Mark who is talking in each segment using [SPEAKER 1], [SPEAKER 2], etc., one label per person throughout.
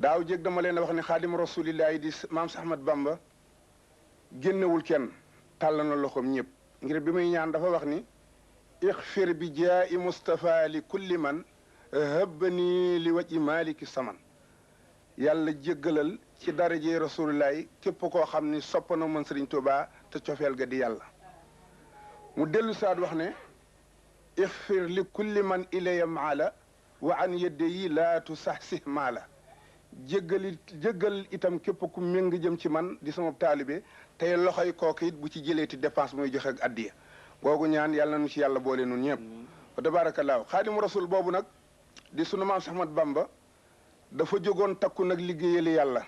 [SPEAKER 1] daaw jég dama leen a wax ne xaadim rasulillahi di maam si Ahmad Bamba génnewul kenn tàll na loxoom ñëpp ngir bi muy ñaan dafa wax ni ixfir bi jaa'i Mustafa li kulli man hëbbani li waji maliki saman yàlla jéggalal ci daraje rasulillahi képp koo xam ni sopp na man Serigne Touba te cofeel ga di yàlla mu dellu saat wax ne ixfir li kulli man ilaya maala wa an yedde yi laatu sax si maala jéggal itam képp ku méng jëm ci man di sama taalibe tey loxoy kooku it bu ci jëleeti dépense muy joxe ak addiya googu ñaan yàlla nu ci yàlla boole nun ñëpp wa tabaarakallaahu xaadimu rasul boobu nag di sunu maam Seex Ahmad Bamba dafa jógoon takku nag liggéeyali yàlla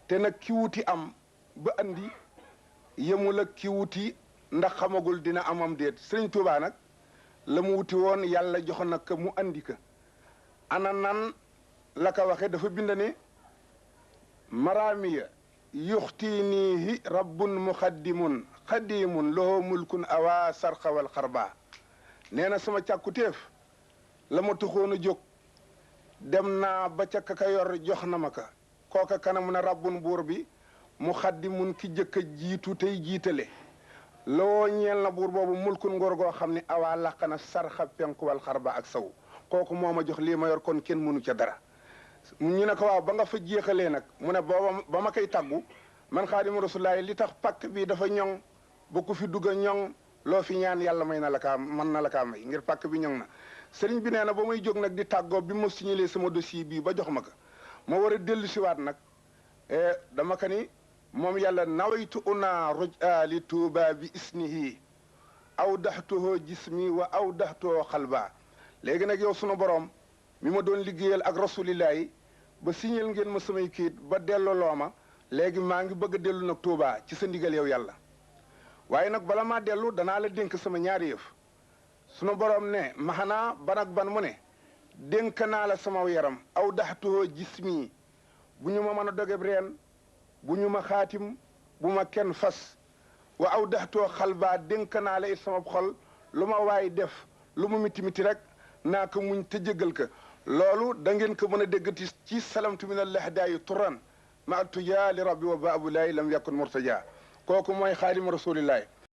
[SPEAKER 1] te nag ki wuti am ba andi yemul ak ki wuti ndax xamagul dina amam déet Sëriñ Tuubaa nag la mu wuti woon yàlla jox na ko mu andi ko ana nan la ko waxe dafa bind ne maraamiya yuxtiinihi rabbun muxaddimun xadimun lahu mulkun awa sarxawal xarba nee na sama càkkutéef la ma taxoon a jóg dem naa ba ca ka yor jox na ma ka kooka kanam na rabbun buur bi muxaddimun ki jëkk a jiitu tey jiitale loo ñeel na buur boobu mulkun ngor goo xam ne awaa làq na sarxa penkuwal xarba ak saw kooku moo ma jox lii ma yor kon kenn mënu ca dara ñu ne ko waaw ba nga fa jeexalee nag mu ne booba ba ma koy tàggu man xaadimu rasulullaahi li tax pakk bi dafa ñoŋ ba ku fi dugg a ñoŋ loo fi ñaan yàlla may na la kaa mën na la kaa may ngir pakk bi ñoŋ na sëriñ bi nee na ba may jóg nag di tàggoo bi ma signalee sama dossier bii ba jox ma ko ma war a dellu siwaat nag dama ko ni moom yàlla nawaytu una ruja li tuuba bi isnihi aw daxtuhoo jismi wa aw daxtuhoo xalba léegi nag yow sunu borom mi ma doon liggéeyal ak rasulillahi ba signal ngeen ma samay kayit ba delloo ma léegi maa ngi bëgg a dellu nag Tuubaa ci sa ndigal yow yàlla waaye nag bala maa dellu danaa la dénk sama ñaari yëf sunu borom ne maxanaa ban ak ban mu ne dénk naa la sama yaram aw daxtuhoo jismi bu ñu ma mën a dogeb reen bu ñu ma xaatim bu ma kenn fas wa aw daxtoo xalbaa dénk naa la it sama xol lu ma waay def lu mu miti miti rek naa ko muñ te jéggal ko loolu da ngeen ko mën a déggati ci salamtu min allahdaayi turan ma tuja li rabbi wa ba abulayi lam yakun murtaja kooku mooy xaadimu rasulillahi